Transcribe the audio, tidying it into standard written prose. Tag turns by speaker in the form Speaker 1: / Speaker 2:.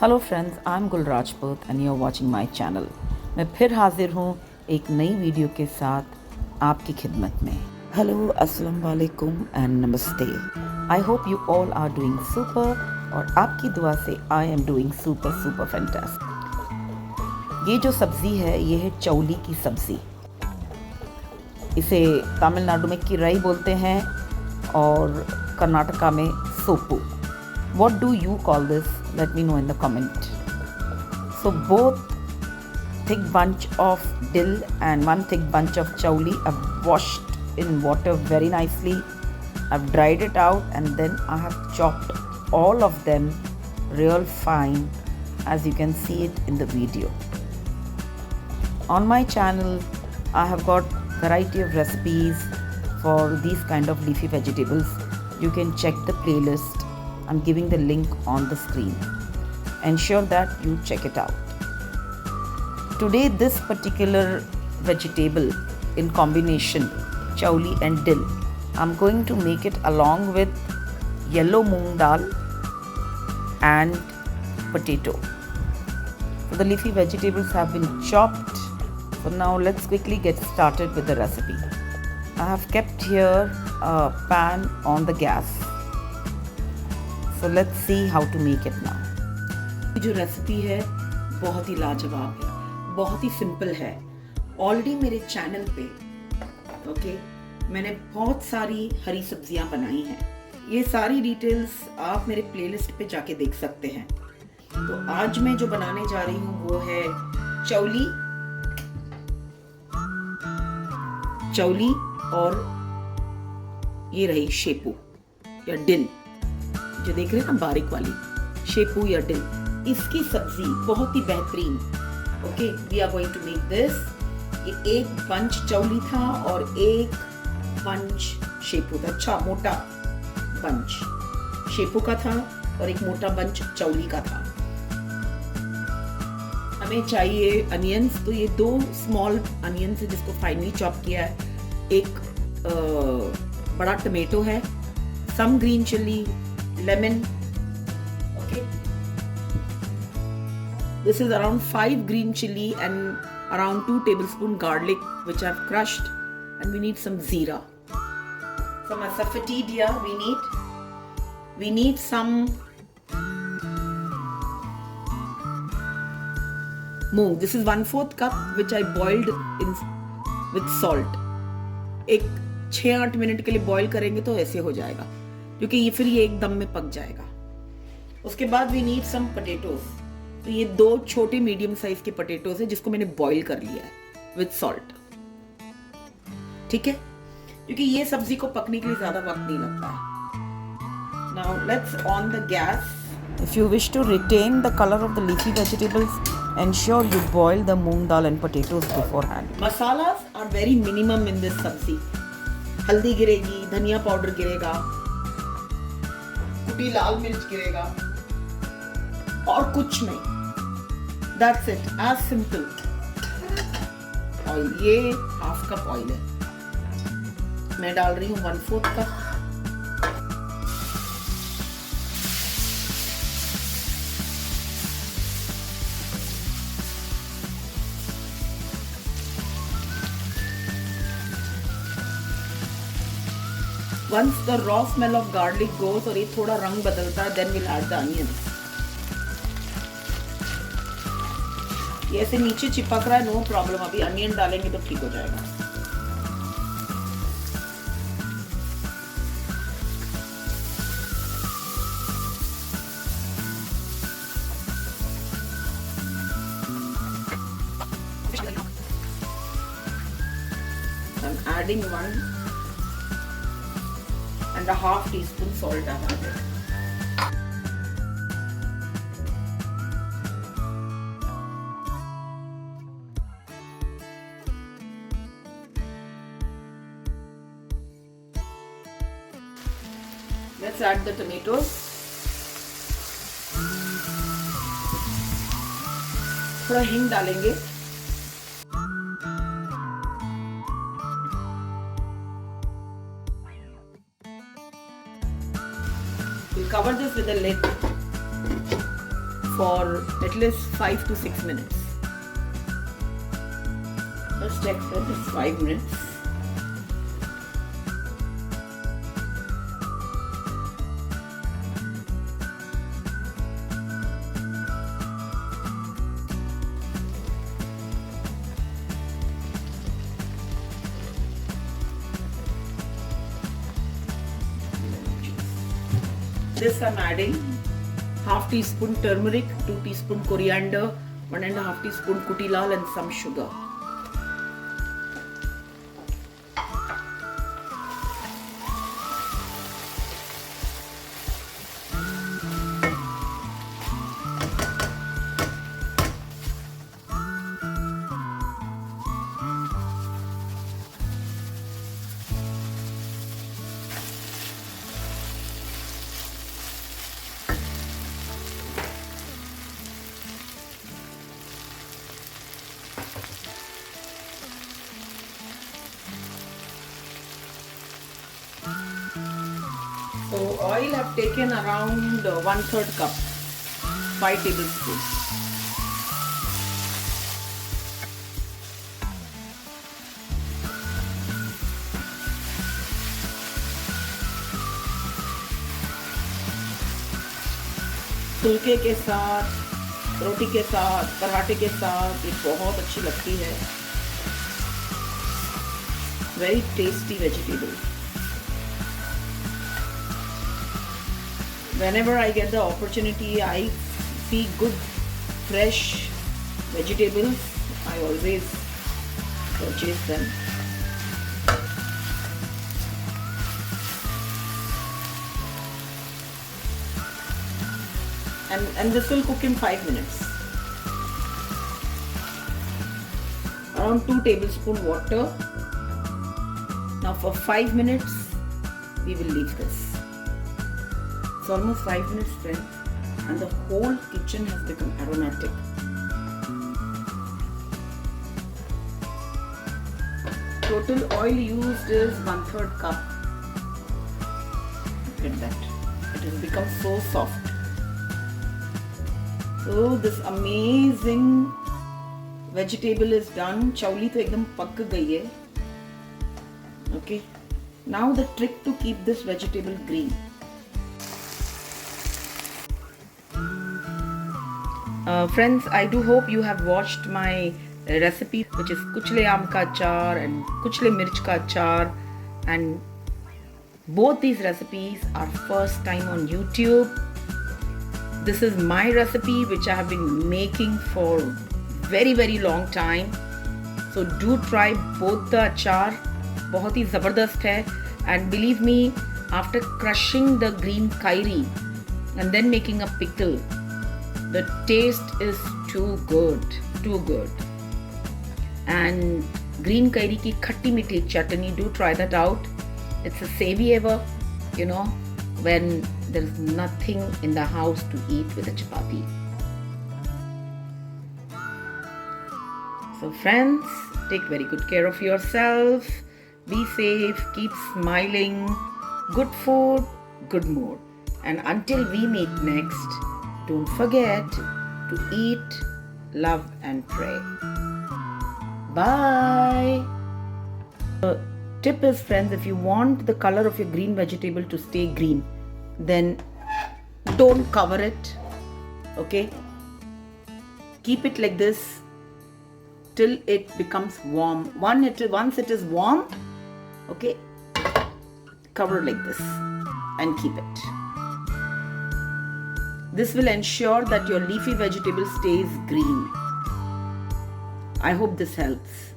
Speaker 1: Hello friends, I am Gul Rajput and you are watching my channel. मैं फिर हाजिर हूँ एक नई वीडियो के साथ आपकी खिदमत में। हेलो, अस्सलाम वालेकुम एंड नमस्ते। I hope you all are doing super और आपकी दुआ से I am doing super fantastic. ये जो सब्ज़ी है ये है चौली की सब्ज़ी। इसे तमिलनाडु में किराई बोलते हैं और कर्नाटका में SOPU. What do you call this? Let me know in the comment. So both thick bunch of dill and one thick bunch of chawli I've washed in water very nicely. I've dried it out and then I have chopped all of them real fine, as you can see it in the video. On my channel I have got variety of recipes for these kind of leafy vegetables. You can check the playlist. I'm giving the link on the screen. Ensure that you check it out. Today this particular vegetable in combination chawli and dill, I'm going to make it along with yellow moong dal and potato. So the leafy vegetables have been chopped. So now let's quickly get started with the recipe. I have kept here a pan on the gas. So let's see how to make it now. जो recipe है बहुत ही लाजवाब है, बहुत ही simple है। Already मेरे channel पे मैंने बहुत सारी हरी सब्जियां बनाई हैं। ये सारी डिटेल्स आप मेरे प्लेलिस्ट पे जाके देख सकते हैं। तो आज मैं जो बनाने जा रही हूँ वो है चौली और ये रही शेपू या डिल, जो देख रहे हैं ना बारीक वाली, शेपू या डिल। इसकी सब्जी बहुत ही बेहतरीन। Okay, we are going to make this. ये एक बंच चौली था और एक बंच शेपू था। अच्छा मोटा बंच शेपू का था और एक मोटा बंच चौली का था। हमें चाहिए अनियंस, तो ये 2 स्मॉल अनियंस है जिसको फाइनली चॉप किया है। एक बड़ा टमेटो है, some green chilli, lemon. Okay, this is around 5 green chili and around 2 tablespoon garlic which I've crushed, and we need some zira, some asafoetida. We need some moong. This is 1/4 cup which I boiled in with salt. एक 6-8 minute के लिए boil करेंगे तो ऐसे हो जाएगा, क्योंकि ये फिर ये एकदम में पक जाएगा। उसके बाद वी नीड सम पोटैटोज। तो ये 2 छोटे मीडियम साइज के पोटैटोज है जिसको मैंने बॉईल कर लिया है विद सॉल्ट। ठीक है, क्योंकि ये सब्जी को पकने के लिए ज्यादा वक्त नहीं लगता है। Now let's on the gas. If you wish to retain the colour of the leafy vegetables, ensure you boil the moong dal and potatoes beforehand. Masalas are very minimum in this सब्जी। हल्दी गिरेगी, धनिया powder गिरेगा, कुटी लाल मिर्च गिरेगा और कुछ नहीं। That's it, as simple. Oil, ये 1/2 कप ऑयल है, मैं डाल रही हूँ 1/4 cup. Once the raw smell of garlic goes और ये थोड़ा रंग बदलता है, then we'll add the onions. ये ऐसे नीचे चिपक रहा है, नो प्रॉब्लम, अभी अनियन डालेंगे तो ठीक हो जाएगा। I'm adding 1.5 teaspoon salt I've added. Let's add the tomatoes. थोड़ा हिंग डालेंगे। We'll cover this with a lid. for at least 5 to 6 minutes. Let's check for this 5 minutes. This I'm adding half teaspoon turmeric, 2 teaspoon coriander, 1.5 teaspoon kuti lal and some sugar. So oil I've taken around 1/3 cup, 5 tablespoons. फुलके के साथ, रोटी के साथ, पराठे के साथ ये बहुत अच्छी लगती है. Very tasty vegetable. Whenever I get the opportunity, I see good fresh vegetables. I always purchase them. And this will cook in 5 minutes. Around 2 tablespoon water. Now for 5 minutes, we will leave this. It's almost 5 minutes, friends, and the whole kitchen has become aromatic. Total oil used is 1/3 cup. Look at that. It has become so soft. So this amazing vegetable is done. Chawli to ekdam pak gayi hai. Okay. Now the trick to keep this vegetable green. Friends, I do hope you have watched my recipe, which is kuchle aam ka achar and kuchle mirch ka achar, and both these recipes are first time on YouTube. This is my recipe which I have been making for very long time. So do try both the achar. बहुत ही ज़बरदस्त है, and believe me, after crushing the green kairi and then making a pickle, the taste is too good. And green kairi की खट्टी मीठी चटनी, do try that out. It's a savior, you know, when there is nothing in the house to eat with a chapati. So friends, take very good care of yourself. Be safe, keep smiling, good food, good mood. And until we meet next, don't forget to eat, love and pray. Bye. The tip is, friends, if you want the color of your green vegetable to stay green, then don't cover it. Okay? Keep it like this till it becomes warm. Once it is warm, okay, cover like this and keep it. This will ensure that your leafy vegetable stays green. I hope this helps.